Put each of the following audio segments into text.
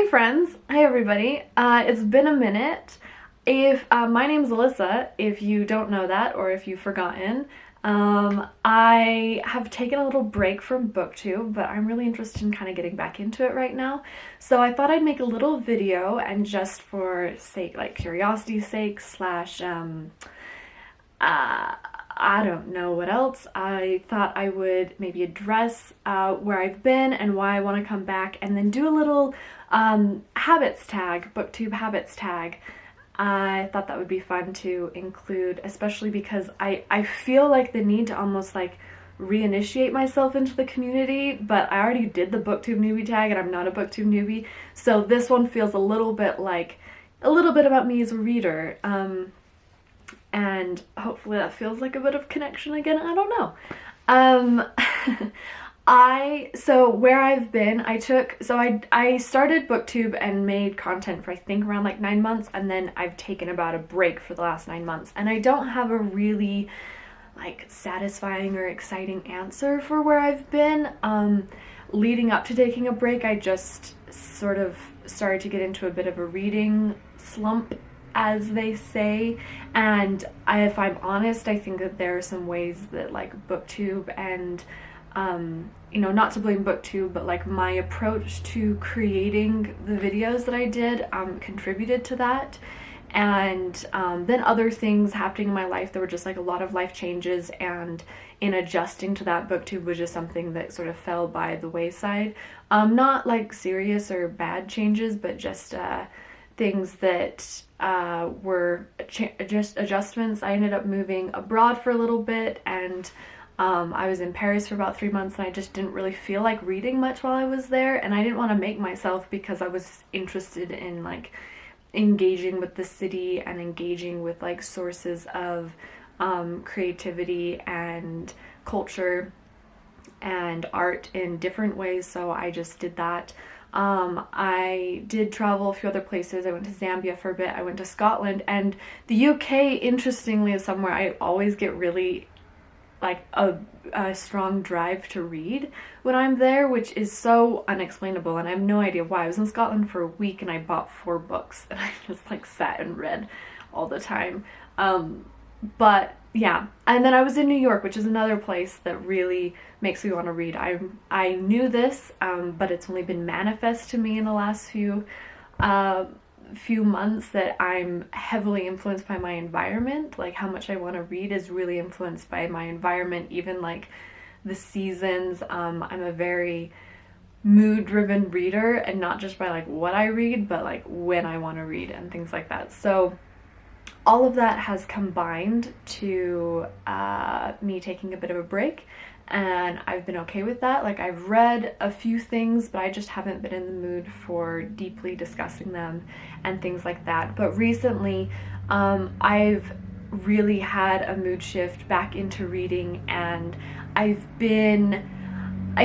Hey friends, hi everybody. It's been a minute. If my name's Alyssa, if you don't know that or if you've forgotten. I have taken a little break from BookTube, but I'm really interested in kind of getting back into it right now. So I thought I'd make a little video, and just for sake, like curiosity's sake, slash I don't know what else, I thought I would maybe address where I've been and why I want to come back, and then do a little habits tag, BookTube habits tag. I thought that would be fun to include, especially because I feel like the need to almost like reinitiate myself into the community, but I already did the BookTube newbie tag and I'm not a BookTube newbie, so this one feels a little bit like a little bit about me as a reader. And hopefully that feels like a bit of connection again, I don't know. So where I've been, I started BookTube and made content for I think around like 9 months, and then I've taken about a break for the last 9 months, and I don't have a really like satisfying or exciting answer for where I've been. Leading up to taking a break, I just sort of started to get into a bit of a reading slump, as they say, and if I'm honest, I think that there are some ways that like BookTube and you know, not to blame BookTube, but like my approach to creating the videos that I did contributed to that. And then other things happening in my life, there were just like a lot of life changes, and in adjusting to that, BookTube was just something that sort of fell by the wayside. Not like serious or bad changes, but just things that were just adjustments. I ended up moving abroad for a little bit, and I was in Paris for about 3 months, and I just didn't really feel like reading much while I was there, and I didn't want to make myself, because I was interested in like engaging with the city and engaging with like sources of creativity and culture and art in different ways, so I just did that. I did travel a few other places. I went to Zambia for a bit, I went to Scotland, and the UK, interestingly, is somewhere I always get really like a strong drive to read when I'm there, which is so unexplainable, and I have no idea why. I was in Scotland for a week and I bought 4 books and I just like sat and read all the time. But yeah, and then I was in New York, which is another place that really makes me want to read. I knew this, but it's only been manifest to me in the last few months that I'm heavily influenced by my environment. Like how much I want to read is really influenced by my environment, even like the seasons. I'm a very mood-driven reader, and not just by like what I read, but like when I want to read and things like that. So all of that has combined to me taking a bit of a break, and I've been okay with that. Like I've read a few things, but I just haven't been in the mood for deeply discussing them and things like that. But recently I've really had a mood shift back into reading, and I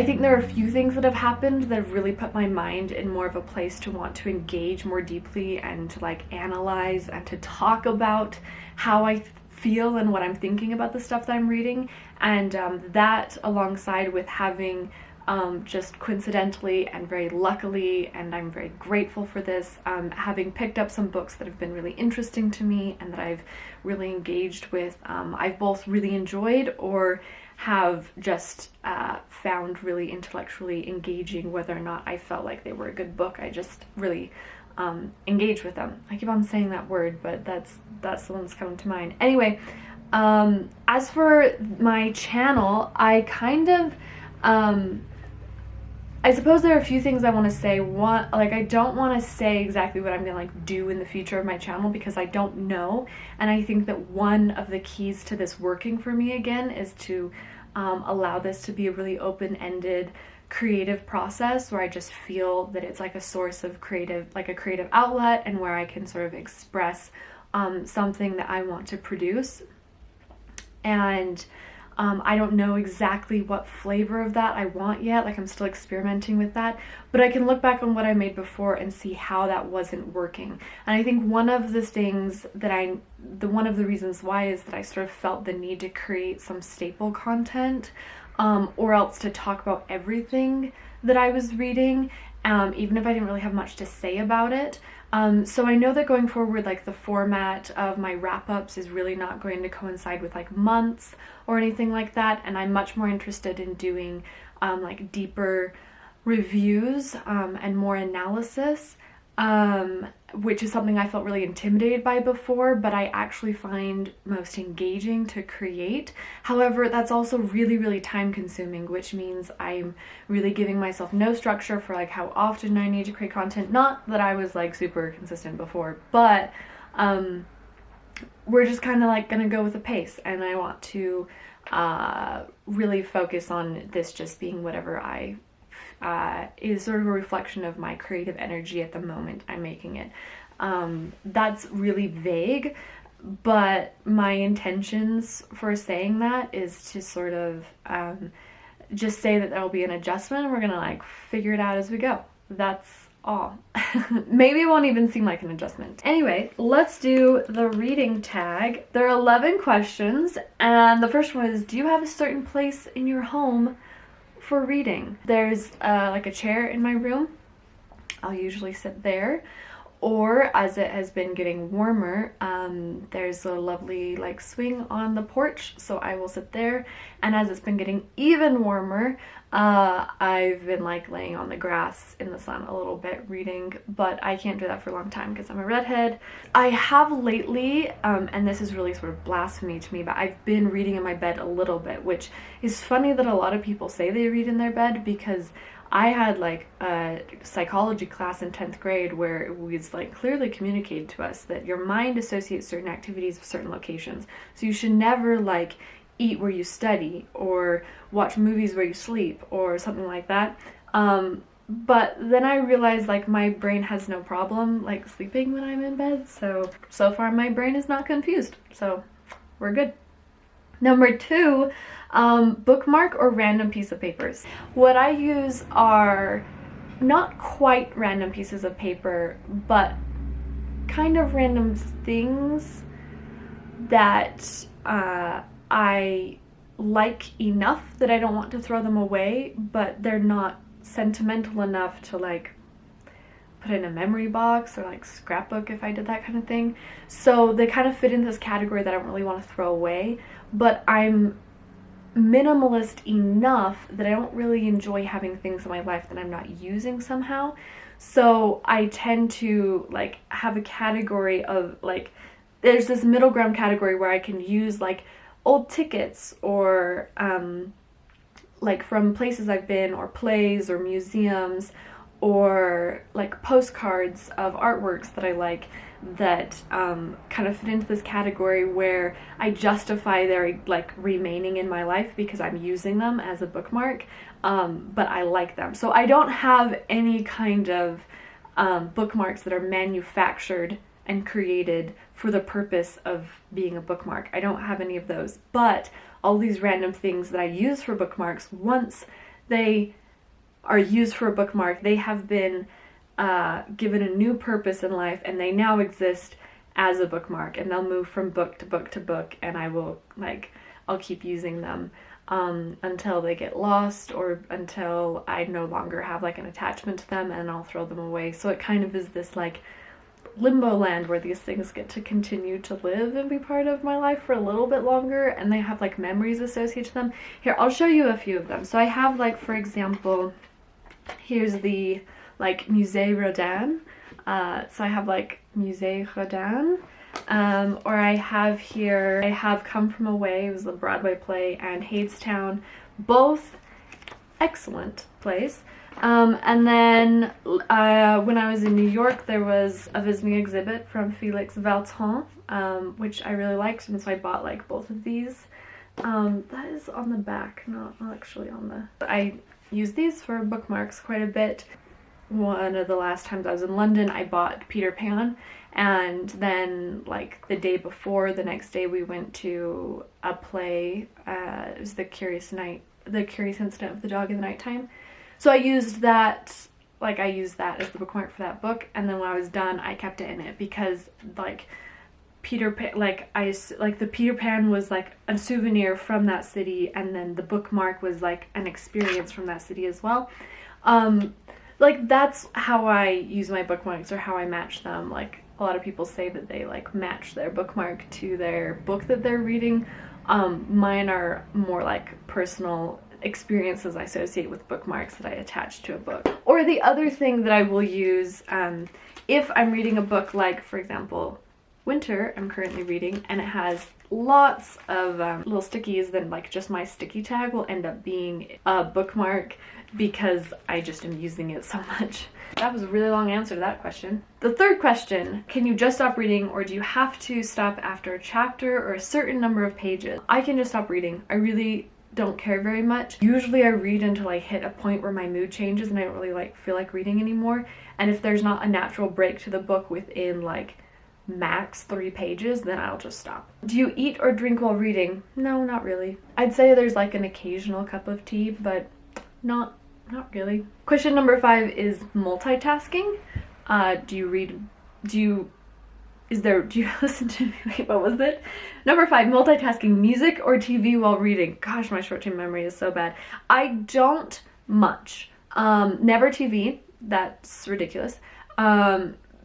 think there are a few things that have happened that have really put my mind in more of a place to want to engage more deeply and to like analyze and to talk about how I feel and what I'm thinking about the stuff that I'm reading. And that, alongside with having just coincidentally and very luckily, and I'm very grateful for this, having picked up some books that have been really interesting to me and that I've really engaged with, I've both really enjoyed or have just found really intellectually engaging. Whether or not I felt like they were a good book, I just really engage with them. I keep on saying that word, but that's the one that's coming to mind. Anyway, as for my channel, I kind of I suppose there are a few things I want to say. One, like I don't want to say exactly what I'm gonna like do in the future of my channel, because I don't know, and I think that one of the keys to this working for me again is to allow this to be a really open-ended creative process, where I just feel that it's like a source of creative, like a creative outlet, and where I can sort of express something that I want to produce. And I don't know exactly what flavor of that I want yet, like I'm still experimenting with that, but I can look back on what I made before and see how that wasn't working. And I think one of the things that one of the reasons why is that I sort of felt the need to create some staple content, or else to talk about everything that I was reading, even if I didn't really have much to say about it. So I know that going forward, like the format of my wrap-ups is really not going to coincide with like months or anything like that, and I'm much more interested in doing like deeper reviews and more analysis, which is something I felt really intimidated by before, but I actually find most engaging to create. However, that's also really, really time consuming, which means I'm really giving myself no structure for like how often I need to create content. Not that I was like super consistent before, but we're just kind of like gonna go with the pace, and I want to really focus on this just being whatever I is sort of a reflection of my creative energy at the moment I'm making it. That's really vague, but my intentions for saying that is to sort of just say that there will be an adjustment and we're gonna like figure it out as we go. That's all. Maybe it won't even seem like an adjustment. Anyway, let's do the reading tag. There are 11 questions, and the first one is, do you have a certain place in your home for reading? There's like a chair in my room. I'll usually sit there, or as it has been getting warmer, there's a lovely like swing on the porch, so I will sit there. And as it's been getting even warmer, I've been like laying on the grass in the sun a little bit reading, but I can't do that for a long time because I'm a redhead. I have lately, and this is really sort of blasphemy to me, but I've been reading in my bed a little bit, which is funny that a lot of people say they read in their bed, because I had like a psychology class in 10th grade where it was like clearly communicated to us that your mind associates certain activities with certain locations. So you should never like eat where you study or watch movies where you sleep or something like that. But then I realized like my brain has no problem like sleeping when I'm in bed. So far my brain is not confused. So we're good. Number 2, bookmark or random piece of papers. What I use are not quite random pieces of paper, but kind of random things that I like enough that I don't want to throw them away, but they're not sentimental enough to like put in a memory box or like scrapbook if I did that kind of thing. So they kind of fit in this category that I don't really want to throw away, but I'm minimalist enough that I don't really enjoy having things in my life that I'm not using somehow. So I tend to like have a category of like, there's this middle ground category where I can use like old tickets or like from places I've been, or plays or museums, or like postcards of artworks that I like that kind of fit into this category where I justify their like remaining in my life because I'm using them as a bookmark, but I like them. So I don't have any kind of bookmarks that are manufactured and created for the purpose of being a bookmark. I don't have any of those, but all these random things that I use for bookmarks, once they are used for a bookmark, they have been given a new purpose in life, and they now exist as a bookmark, and they'll move from book to book to book, and I'll keep using them until they get lost, or until I no longer have like an attachment to them, and I'll throw them away. So it kind of is this like limbo land where these things get to continue to live and be part of my life for a little bit longer, and they have like memories associated to them. Here, I'll show you a few of them. So I have like, for example, here's the like Musée Rodin. So I have like Musée Rodin, or I have here, I have Come From Away, it was a Broadway play, and Hadestown, both excellent plays. And then when I was in New York, there was a visiting exhibit from Felix Valton, which I really liked, and so I bought like both of these. That is on the back, not actually on the... I use these for bookmarks quite a bit. One of the last times I was in London, I bought Peter Pan, and then like the day before, the next day, we went to a play. It was The Curious Incident of the Dog in the Nighttime. So I used that, like I used that as the bookmark for that book, and then when I was done, I kept it in it because like Peter Pan, the Peter Pan was like a souvenir from that city, and then the bookmark was like an experience from that city as well. like that's how I use my bookmarks, or how I match them. Like a lot of people say that they like match their bookmark to their book that they're reading. Mine are more like personal experiences I associate with bookmarks that I attach to a book. Or the other thing that I will use, if I'm reading a book, like for example Winter, I'm currently reading, and it has lots of little stickies, then like just my sticky tag will end up being a bookmark because I just am using it so much. That was a really long answer to that question. The third question, can you just stop reading, or do you have to stop after a chapter or a certain number of pages? I can just stop reading. I really don't care very much. Usually I read until I hit a point where my mood changes and I don't really like feel like reading anymore. And if there's not a natural break to the book within like max 3 pages, then I'll just stop. Do you eat or drink while reading? No, not really. I'd say there's like an occasional cup of tea, but not really. Question number 5 is multitasking. Do you listen to, wait, what was it? Number 5, multitasking, music or TV while reading. Gosh, my short-term memory is so bad. I don't much. Never TV, that's ridiculous.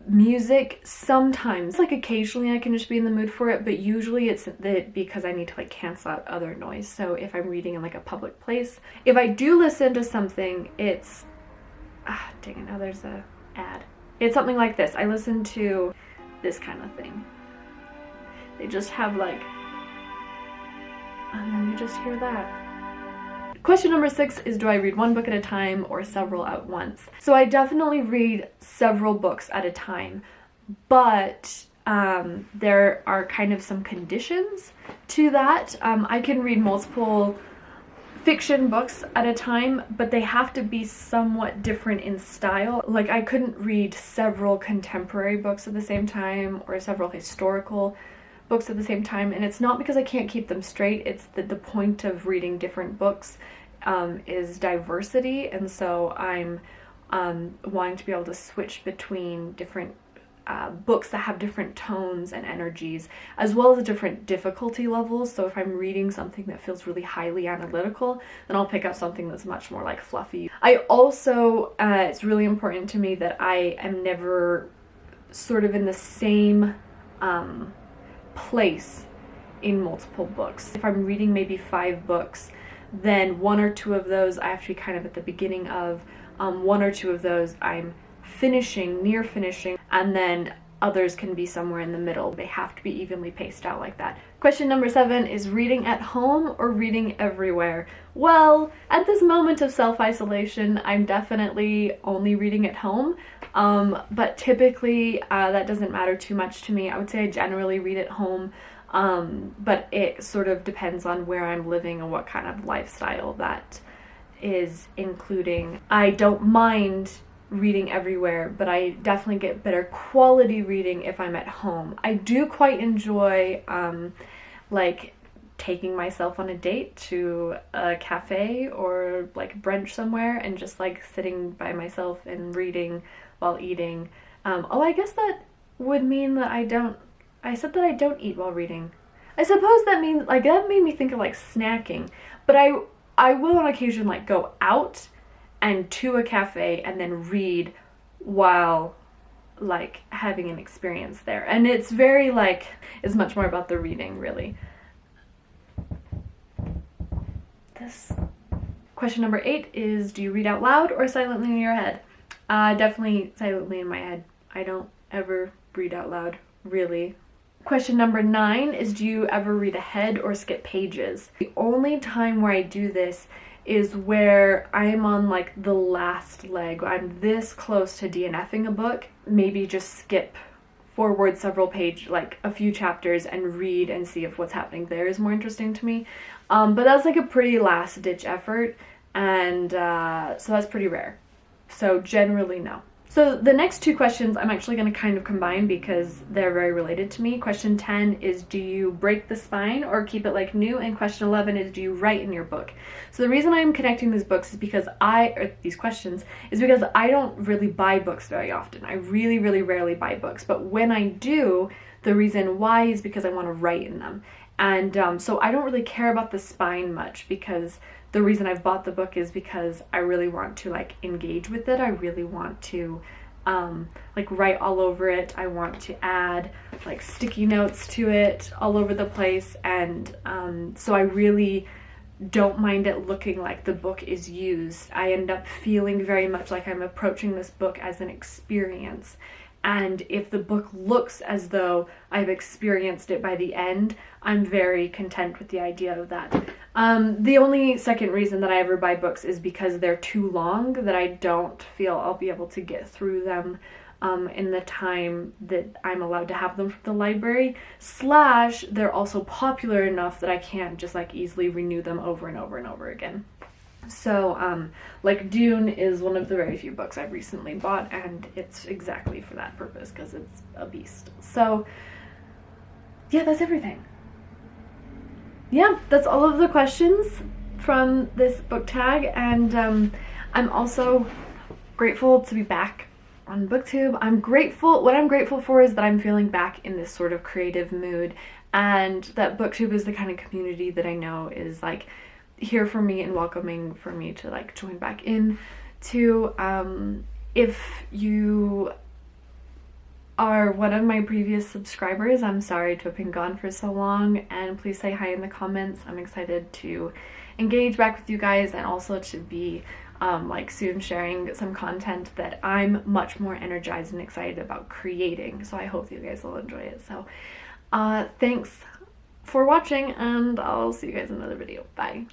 Music sometimes, like occasionally I can just be in the mood for it, but usually it's because I need to like cancel out other noise. So if I'm reading in like a public place, if I do listen to something, it's, dang it, now there's a ad. It's something like this. I listen to this kind of thing. They just have like, and then you just hear that. Question number 6 is, do I read one book at a time or several at once? So I definitely read several books at a time, but there are kind of some conditions to that. I can read multiple fiction books at a time, but they have to be somewhat different in style. Like I couldn't read several contemporary books at the same time or several historical books at the same time, and it's not because I can't keep them straight, it's that the point of reading different books is diversity, and so I'm wanting to be able to switch between different books that have different tones and energies, as well as different difficulty levels. So if I'm reading something that feels really highly analytical, then I'll pick up something that's much more like fluffy. I also, it's really important to me that I am never sort of in the same place in multiple books. If I'm reading maybe 5 books, then 1 or 2 of those I have to be kind of at the beginning of, 1 or 2 of those I'm near finishing, and then others can be somewhere in the middle. They have to be evenly paced out like that. Question number 7 is reading at home or reading everywhere? Well, at this moment of self-isolation, I'm definitely only reading at home, but typically that doesn't matter too much to me. I would say I generally read at home, but it sort of depends on where I'm living and what kind of lifestyle that is including. I don't mind reading everywhere, but I definitely get better quality reading if I'm at home. I do quite enjoy like taking myself on a date to a cafe or like brunch somewhere and just like sitting by myself and reading while eating. Oh, I guess that would mean that I said that I don't eat while reading. I suppose that means, like, that made me think of like snacking, but I will on occasion like go out and to a cafe and then read while like having an experience there. And it's very like, it's much more about the reading really. This question number 8 is, do you read out loud or silently in your head? Definitely silently in my head. I don't ever read out loud, really. Question number 9 is, do you ever read ahead or skip pages? The only time where I do this is where I'm on like the last leg. I'm this close to DNFing a book. Maybe just skip forward several pages, like a few chapters, and read and see if what's happening there is more interesting to me. But that's like a pretty last ditch effort, and so that's pretty rare. So generally no. So the next 2 questions I'm actually going to kind of combine because they're very related to me. Question 10 is, do you break the spine or keep it like new? And question 11 is, do you write in your book? So the reason I'm connecting these books is because these questions is because I don't really buy books very often. I really, really rarely buy books. But when I do, the reason why is because I want to write in them. And so I don't really care about the spine much because the reason I've bought the book is because I really want to like engage with it. I really want to like write all over it. I want to add like sticky notes to it all over the place, and so I really don't mind it looking like the book is used. I end up feeling very much like I'm approaching this book as an experience. And if the book looks as though I've experienced it by the end, I'm very content with the idea of that. The only second reason that I ever buy books is because they're too long, that I don't feel I'll be able to get through them in the time that I'm allowed to have them from the library, slash they're also popular enough that I can't just like easily renew them over and over and over again. So like Dune is one of the very few books I've recently bought, and it's exactly for that purpose because it's a beast. So yeah, that's everything. Yeah, that's all of the questions from this book tag, and I'm also grateful to be back on BookTube. What I'm grateful for is that I'm feeling back in this sort of creative mood, and that BookTube is the kind of community that I know is like here for me and welcoming for me to like join back in to. If you are one of my previous subscribers, I'm sorry to have been gone for so long, and please say hi in the comments. I'm excited to engage back with you guys, and also to be like soon sharing some content that I'm much more energized and excited about creating. So I hope you guys will enjoy it. So thanks for watching, and I'll see you guys in another video. Bye.